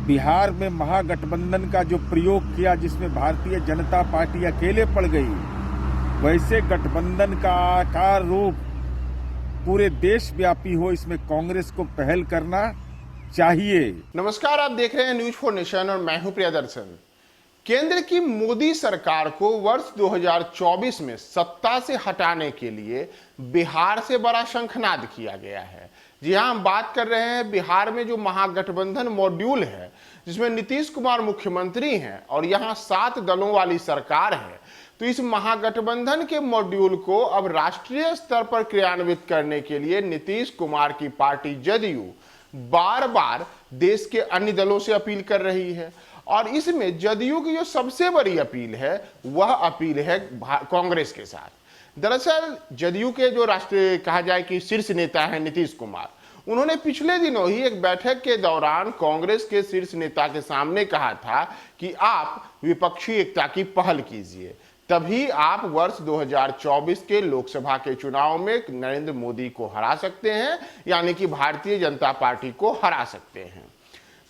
बिहार में महागठबंधन का जो प्रयोग किया, जिसमें भारतीय जनता पार्टी अकेले पड़ गई, वैसे गठबंधन का आकार रूप पूरे देशव्यापी हो, इसमें कांग्रेस को पहल करना चाहिए। नमस्कार, आप देख रहे हैं न्यूज फॉर नेशन और मैं हूं प्रियदर्शन। केंद्र की मोदी सरकार को वर्ष 2024 में सत्ता से हटाने के लिए बिहार से बड़ा शंखनाद किया गया है। जी हां, हम बात कर रहे हैं बिहार में जो महागठबंधन मॉड्यूल है, जिसमें नीतीश कुमार मुख्यमंत्री हैं और यहां 7 दलों वाली सरकार है। तो इस महागठबंधन के मॉड्यूल को अब राष्ट्रीय स्तर पर क्रियान्वित करने के लिए नीतीश कुमार की पार्टी जदयू बार बार देश के अन्य दलों से अपील कर रही है। और इसमें जदयू की जो सबसे बड़ी अपील है, वह अपील है कांग्रेस के साथ। दरअसल जदयू के जो राष्ट्रीय कहा जाए कि शीर्ष नेता है नीतीश कुमार, उन्होंने पिछले दिनों ही एक बैठक के दौरान कांग्रेस के शीर्ष नेता के सामने कहा था कि आप विपक्षी एकता की पहल कीजिए, तभी आप वर्ष 2024 के लोकसभा के चुनाव में नरेंद्र मोदी को हरा सकते हैं, यानी कि भारतीय जनता पार्टी को हरा सकते हैं।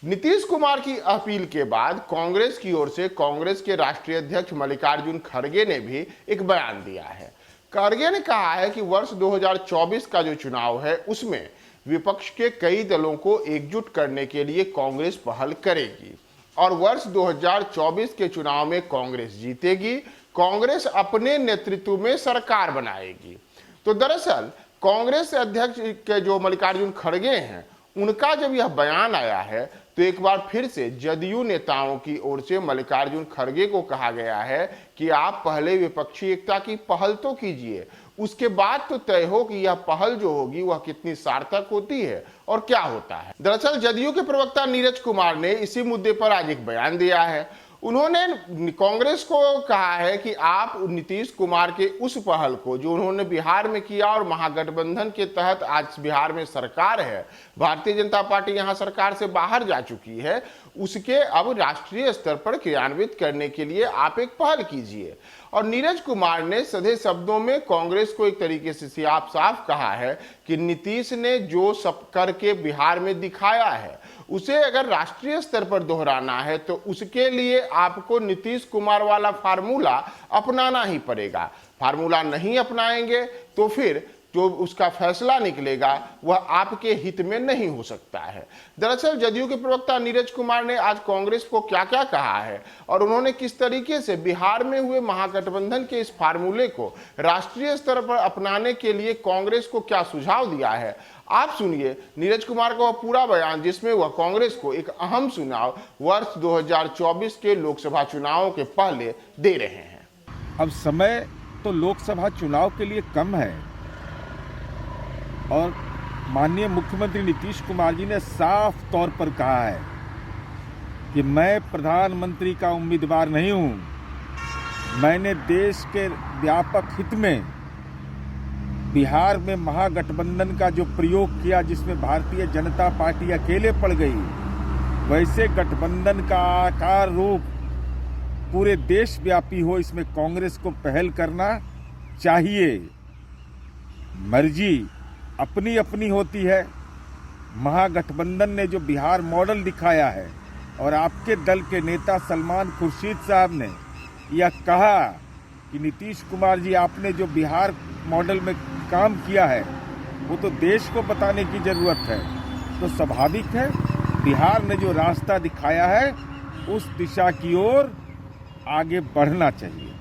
नीतीश कुमार की अपील के बाद कांग्रेस की ओर से कांग्रेस के राष्ट्रीय अध्यक्ष मल्लिकार्जुन खड़गे ने भी एक बयान दिया है। खड़गे ने कहा है कि वर्ष 2024 का जो चुनाव है, उसमें विपक्ष के कई दलों को एकजुट करने के लिए कांग्रेस पहल करेगी और वर्ष 2024 के चुनाव में कांग्रेस जीतेगी। कांग्रेस अपने नेतृत्व में सरकार बनाएगी। तो दरअसल कांग्रेस अध्यक्ष के जो मल्लिकार्जुन खड़गे हैं, उनका जब यह बयान आया है, तो एक बार फिर से जदयू नेताओं की ओर से मल्लिकार्जुन खड़गे को कहा गया है कि आप पहले विपक्षी एकता की पहल तो कीजिए, उसके बाद तो तय हो कि यह पहल जो होगी वह कितनी सार्थक होती है और क्या होता है। दरअसल जदयू के प्रवक्ता नीरज कुमार ने इसी मुद्दे पर आज एक बयान दिया है। उन्होंने कांग्रेस को कहा है कि आप नीतीश कुमार के उस पहल को जो उन्होंने बिहार में किया और महागठबंधन के तहत आज बिहार में सरकार है, भारतीय जनता पार्टी यहां सरकार से बाहर जा चुकी है, उसके अब राष्ट्रीय स्तर पर क्रियान्वित करने के लिए आप एक पहल कीजिए। और नीरज कुमार ने सीधे शब्दों में कांग्रेस को एक तरीके से साफ कहा है कि नीतीश ने जो सब करके बिहार में दिखाया है, उसे अगर राष्ट्रीय स्तर पर दोहराना है तो उसके लिए आपको नीतीश कुमार वाला फार्मूला अपनाना ही पड़ेगा। फार्मूला नहीं अपनाएंगे तो फिर जो उसका फैसला निकलेगा वह आपके हित में नहीं हो सकता है। दरअसल जदयू के प्रवक्ता नीरज कुमार ने आज कांग्रेस को क्या क्या कहा है और उन्होंने किस तरीके से बिहार में हुए महागठबंधन के इस फार्मूले को राष्ट्रीय स्तर पर अपनाने के लिए कांग्रेस को क्या सुझाव दिया है, आप सुनिए नीरज कुमार का वह पूरा बयान, जिसमें वह कांग्रेस को एक अहम सुझाव वर्ष 2024 के लोकसभा चुनावों के पहले दे रहे हैं। अब समय तो लोकसभा चुनाव के लिए कम है और माननीय मुख्यमंत्री नीतीश कुमार जी ने साफ तौर पर कहा है कि मैं प्रधानमंत्री का उम्मीदवार नहीं हूं। मैंने देश के व्यापक हित में बिहार में महागठबंधन का जो प्रयोग किया, जिसमें भारतीय जनता पार्टी अकेले पड़ गई, वैसे गठबंधन का आकार रूप पूरे देशव्यापी हो, इसमें कांग्रेस को पहल करना चाहिए। मर्जी अपनी अपनी होती है। महागठबंधन ने जो बिहार मॉडल दिखाया है और आपके दल के नेता सलमान खुर्शीद साहब ने यह कहा कि नीतीश कुमार जी, आपने जो बिहार मॉडल में काम किया है वो तो देश को बताने की जरूरत है। तो स्वाभाविक है बिहार ने जो रास्ता दिखाया है उस दिशा की ओर आगे बढ़ना चाहिए।